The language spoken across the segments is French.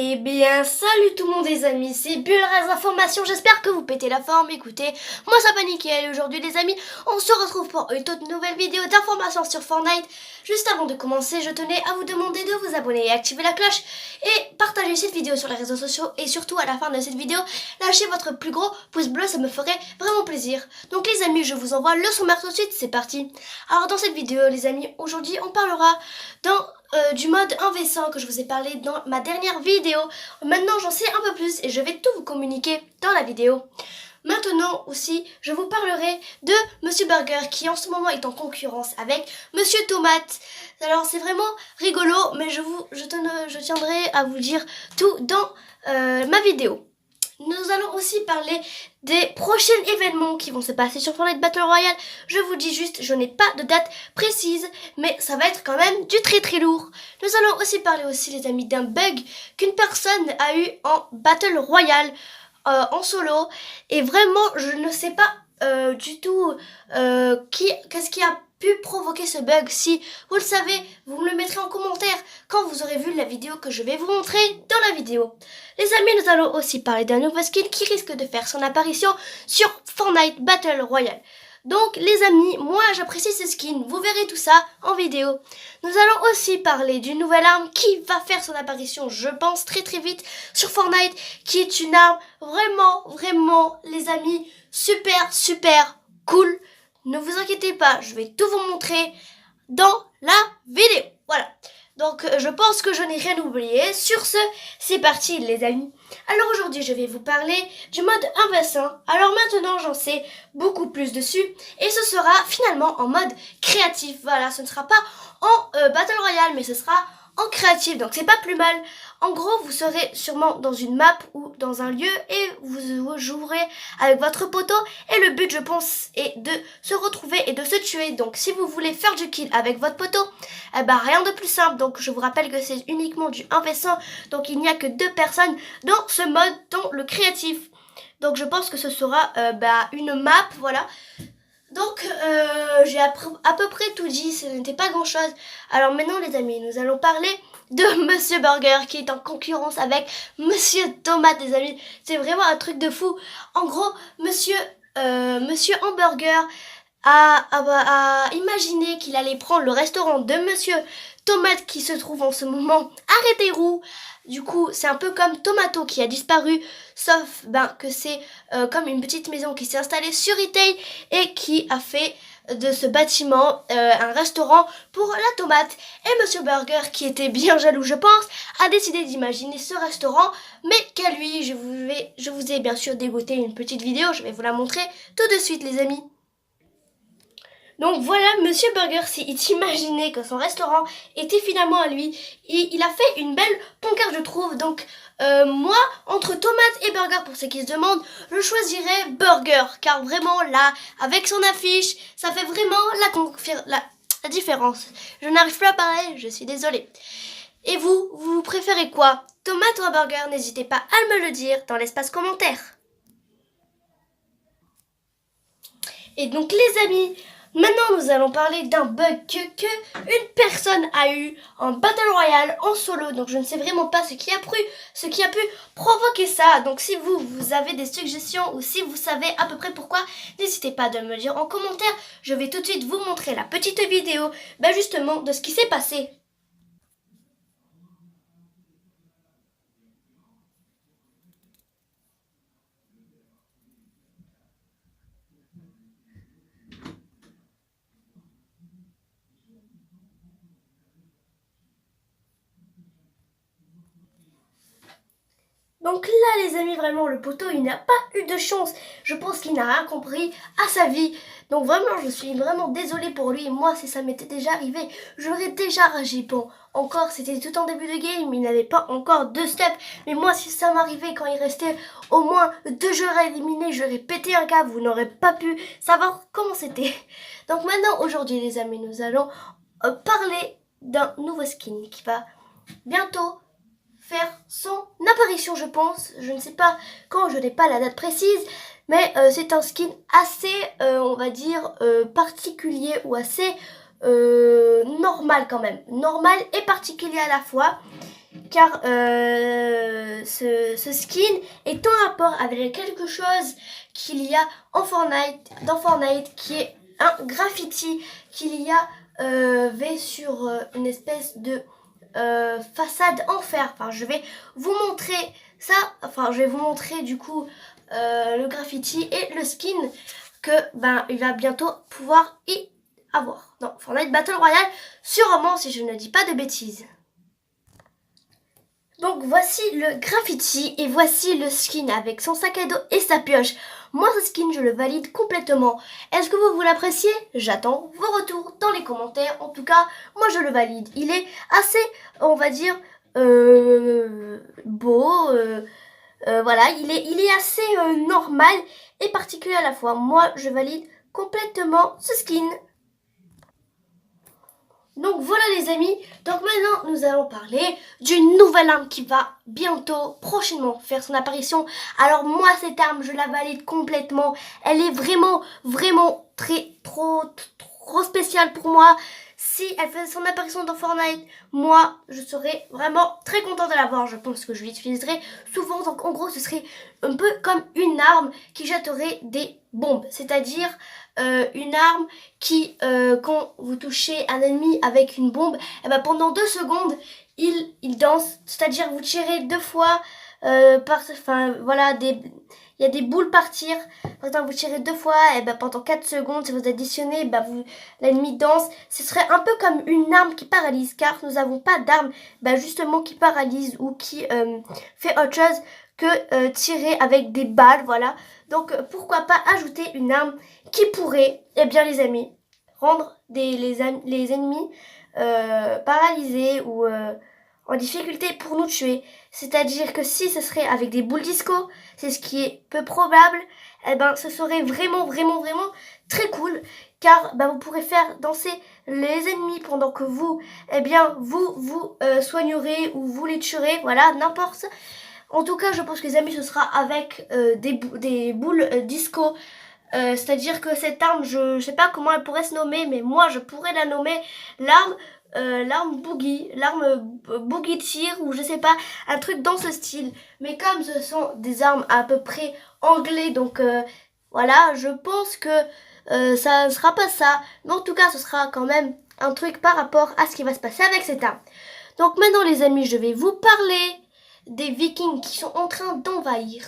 Eh bien, salut tout le monde les amis, c'est Bulraz Information, j'espère que vous pétez la forme. Écoutez, moi ça panique et aujourd'hui les amis, on se retrouve pour une toute nouvelle vidéo d'information sur Fortnite. Juste avant de commencer, je tenais à vous demander de vous abonner et activer la cloche et partager cette vidéo sur les réseaux sociaux et surtout à la fin de cette vidéo, lâchez votre plus gros pouce bleu, ça me ferait vraiment plaisir. Donc les amis, je vous envoie le sommaire tout de suite, c'est parti. Alors dans cette vidéo les amis, aujourd'hui on parlera du mode 1v100 que je vous ai parlé dans ma dernière vidéo. Maintenant j'en sais un peu plus et je vais tout vous communiquer dans la vidéo. Maintenant aussi je vous parlerai de Monsieur Burger qui en ce moment est en concurrence avec Monsieur Tomate. Alors c'est vraiment rigolo mais je tiendrai à vous dire tout dans ma vidéo. Nous allons aussi parler des prochains événements qui vont se passer sur Fortnite Battle Royale. Je vous dis juste, je n'ai pas de date précise, mais ça va être quand même du très lourd. Nous allons aussi parler les amis d'un bug qu'une personne a eu en Battle Royale en solo. Et vraiment, je ne sais pas du tout qu'est-ce qui a pu provoquer ce bug. Si vous le savez, vous me le mettrez en commentaire quand vous aurez vu la vidéo que je vais vous montrer dans la vidéo. Les amis, nous allons aussi parler d'un nouveau skin qui risque de faire son apparition sur Fortnite Battle Royale. Donc les amis, moi j'apprécie ce skin, vous verrez tout ça en vidéo. Nous allons aussi parler d'une nouvelle arme qui va faire son apparition, je pense très vite sur Fortnite, qui est une arme vraiment les amis, super cool. Ne vous inquiétez pas, je vais tout vous montrer dans la vidéo. Voilà. Donc je pense que je n'ai rien oublié. Sur ce, c'est parti les amis. Alors aujourd'hui je vais vous parler du mode 1v1. Alors maintenant j'en sais beaucoup plus dessus. Et ce sera finalement en mode créatif. Voilà, ce ne sera pas en Battle Royale mais ce sera en créatif. Donc c'est pas plus mal. En gros vous serez sûrement dans une map ou dans un lieu et vous jouerez avec votre poteau. Et le but je pense est de se retrouver et de se tuer. Donc si vous voulez faire du kill avec votre poteau, eh ben rien de plus simple. Donc je vous rappelle que c'est uniquement du 1v100. Donc il n'y a que 2 personnes dans ce mode, dans le créatif. Donc je pense que ce sera une map, voilà. Donc j'ai à peu près tout dit, ce n'était pas grand chose. Alors maintenant les amis, nous allons parler de Monsieur Burger qui est en concurrence avec Monsieur Tomate les amis. C'est vraiment un truc de fou. En gros, Monsieur Hamburger a imaginé qu'il allait prendre le restaurant de Monsieur Tomate qui se trouve en ce moment à Rétérou. Du coup, c'est un peu comme Tomato qui a disparu, sauf que c'est comme une petite maison qui s'est installée sur Retail et qui a fait de ce bâtiment un restaurant pour la tomate. Et Monsieur Burger, qui était bien jaloux je pense, a décidé d'imaginer ce restaurant, mais qu'à lui, je vous ai bien sûr dégoté une petite vidéo, je vais vous la montrer tout de suite les amis. Donc voilà, Monsieur Burger s'est imaginé que son restaurant était finalement à lui. Et il a fait une belle pancarte, je trouve. Donc moi, entre tomate et burger, pour ceux qui se demandent, je choisirais burger. Car vraiment là, avec son affiche, ça fait vraiment la différence. Je n'arrive plus à parler, je suis désolée. Et vous préférez quoi? Tomate ou un burger? N'hésitez pas à me le dire dans l'espace commentaire. Et donc les amis, maintenant nous allons parler d'un bug que une personne a eu en Battle Royale en solo. Donc je ne sais vraiment pas ce qui a pu provoquer ça. Donc si vous avez des suggestions ou si vous savez à peu près pourquoi, n'hésitez pas à me le dire en commentaire. Je vais tout de suite vous montrer la petite vidéo justement de ce qui s'est passé. Donc là les amis, vraiment le poteau il n'a pas eu de chance. Je pense qu'il n'a rien compris à sa vie. Donc vraiment je suis vraiment désolée pour lui. Moi si ça m'était déjà arrivé, j'aurais déjà ragé. Bon, encore c'était tout en début de game, il n'avait pas encore 2 steps. Mais moi si ça m'arrivait quand il restait au moins 2 jeux à éliminer, j'aurais pété un câble. Vous n'aurez pas pu savoir comment c'était. Donc maintenant aujourd'hui les amis, nous allons parler d'un nouveau skin qui va bientôt faire son apparition je pense. Je ne sais pas quand, je n'ai pas la date précise, mais c'est un skin assez on va dire particulier ou assez normal quand même. Normal et particulier à la fois. Car ce skin est en rapport avec quelque chose qu'il y a dans Fortnite, qui est un graffiti qu'il y a sur une espèce de façade en fer. Enfin, je vais vous montrer ça. Enfin, je vais vous montrer du coup le graffiti et le skin que il va bientôt pouvoir y avoir dans Fortnite Battle Royale, sûrement si je ne dis pas de bêtises. Donc voici le graffiti et voici le skin avec son sac à dos et sa pioche. Moi ce skin je le valide complètement. Est-ce que vous l'appréciez? J'attends vos retours dans les commentaires. En tout cas moi je le valide. Il est assez, on va dire, beau. Voilà, il est assez normal et particulier à la fois. Moi je valide complètement ce skin. Donc voilà les amis, donc maintenant nous allons parler d'une nouvelle arme qui va bientôt, prochainement faire son apparition. Alors moi cette arme je la valide complètement, elle est vraiment trop spéciale pour moi. Si elle faisait son apparition dans Fortnite, moi je serais vraiment très contente de l'avoir. Je pense que je l'utiliserai souvent, donc en gros ce serait un peu comme une arme qui jetterait des bombes, c'est-à-dire une arme qui, quand vous touchez un ennemi avec une bombe, pendant 2 secondes, il danse. C'est-à-dire vous tirez 2 fois, voilà, il y a des boules par tir. Par exemple, vous tirez 2 fois, pendant 4 secondes, si vous additionnez, l'ennemi danse. Ce serait un peu comme une arme qui paralyse, car nous n'avons pas d'arme justement qui paralyse ou qui fait autre chose que tirer avec des balles, voilà. Donc pourquoi pas ajouter une arme qui pourrait, les amis, rendre les ennemis paralysés ou en difficulté pour nous tuer. C'est-à-dire que si ce serait avec des boules disco, c'est ce qui est peu probable, ce serait vraiment très cool, car vous pourrez faire danser les ennemis pendant que vous, vous soignerez ou vous les tuerez, voilà, n'importe. En tout cas, je pense que les amis, ce sera avec des boules disco. C'est-à-dire que cette arme, je sais pas comment elle pourrait se nommer, mais moi, je pourrais la nommer l'arme boogie, l'arme boogie tir, ou je sais pas, un truc dans ce style. Mais comme ce sont des armes à peu près anglais, donc voilà, je pense que ça ne sera pas ça. Mais en tout cas, ce sera quand même un truc par rapport à ce qui va se passer avec cette arme. Donc maintenant, les amis, je vais vous parler des Vikings qui sont en train d'envahir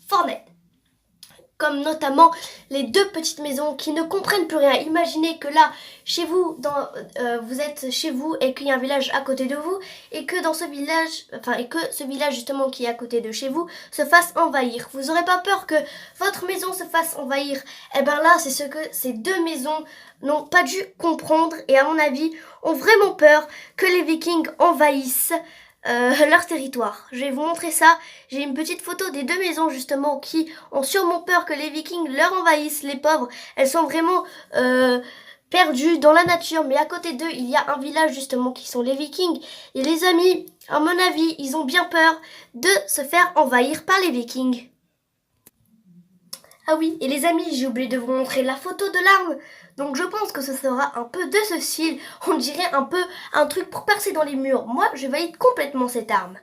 Fortnite. Comme notamment les 2 petites maisons qui ne comprennent plus rien. Imaginez que là, chez vous, vous êtes chez vous et qu'il y a un village à côté de vous et que dans ce village, ce village justement qui est à côté de chez vous se fasse envahir. Vous n'aurez pas peur que votre maison se fasse envahir? Là, c'est ce que ces 2 maisons n'ont pas dû comprendre et à mon avis ont vraiment peur que les Vikings envahissent leur territoire. Je vais vous montrer ça. J'ai une petite photo des 2 maisons justement qui ont sûrement peur que les Vikings leur envahissent. Les pauvres, elles sont vraiment perdues dans la nature. Mais à côté d'eux, il y a un village justement qui sont les Vikings. Et les amis, à mon avis, ils ont bien peur de se faire envahir par les Vikings. Ah oui, et les amis, j'ai oublié de vous montrer la photo de l'arme. Donc je pense que ce sera un peu de ce style. On dirait un peu un truc pour percer dans les murs. Moi, je valide complètement cette arme.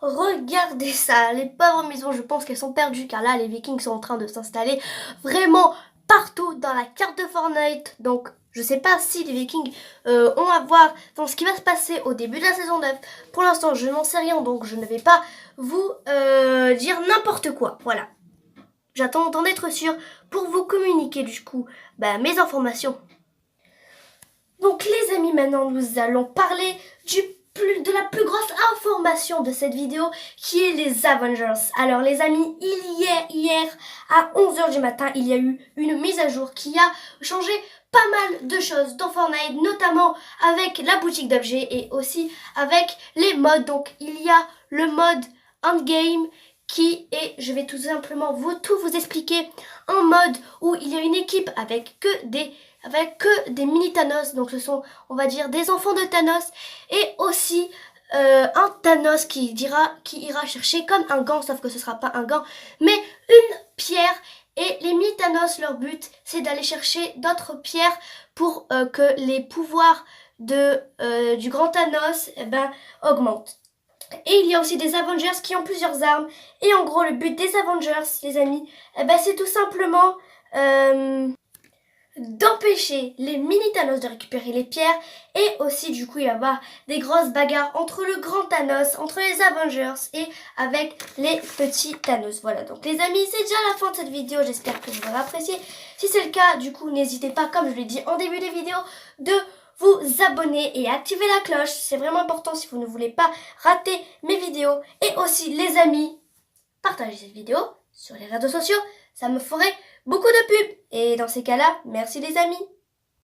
Regardez ça, les pauvres maisons, je pense qu'elles sont perdues. Car là, les Vikings sont en train de s'installer vraiment partout dans la carte de Fortnite. Donc je sais pas si les Vikings ont à voir dans ce qui va se passer au début de la saison 9. Pour l'instant, je n'en sais rien, donc je ne vais pas vous dire n'importe quoi. Voilà. J'attends d'en être sûr pour vous communiquer du coup mes informations. Donc les amis, maintenant nous allons parler de la plus grosse information de cette vidéo qui est les Avengers. Alors les amis, hier à 11h du matin, il y a eu une mise à jour qui a changé pas mal de choses dans Fortnite, notamment avec la boutique d'objets et aussi avec les modes. Donc il y a le mode Endgame qui est, je vais tout simplement tout vous expliquer, un mode où il y a une équipe avec que des mini Thanos, donc ce sont, on va dire, des enfants de Thanos, et aussi un Thanos qui ira chercher comme un gant, sauf que ce sera pas un gant, mais une pierre, Et les mini-Thanos, leur but, c'est d'aller chercher d'autres pierres pour que les pouvoirs du grand Thanos augmentent. Et il y a aussi des Avengers qui ont plusieurs armes. Et en gros, le but des Avengers, les amis, c'est tout simplement d'empêcher les mini-Thanos de récupérer les pierres. Et aussi, du coup, il va y avoir des grosses bagarres entre le grand Thanos, entre les Avengers et avec les petits Thanos. Voilà, donc les amis, c'est déjà la fin de cette vidéo. J'espère que vous aurez apprécié. Si c'est le cas, du coup, n'hésitez pas, comme je l'ai dit en début des vidéos, de vous abonner et activer la cloche. C'est vraiment important si vous ne voulez pas rater mes vidéos. Et aussi, les amis, partagez cette vidéo sur les réseaux sociaux. Ça me ferait beaucoup de pubs. Et dans ces cas-là, merci les amis.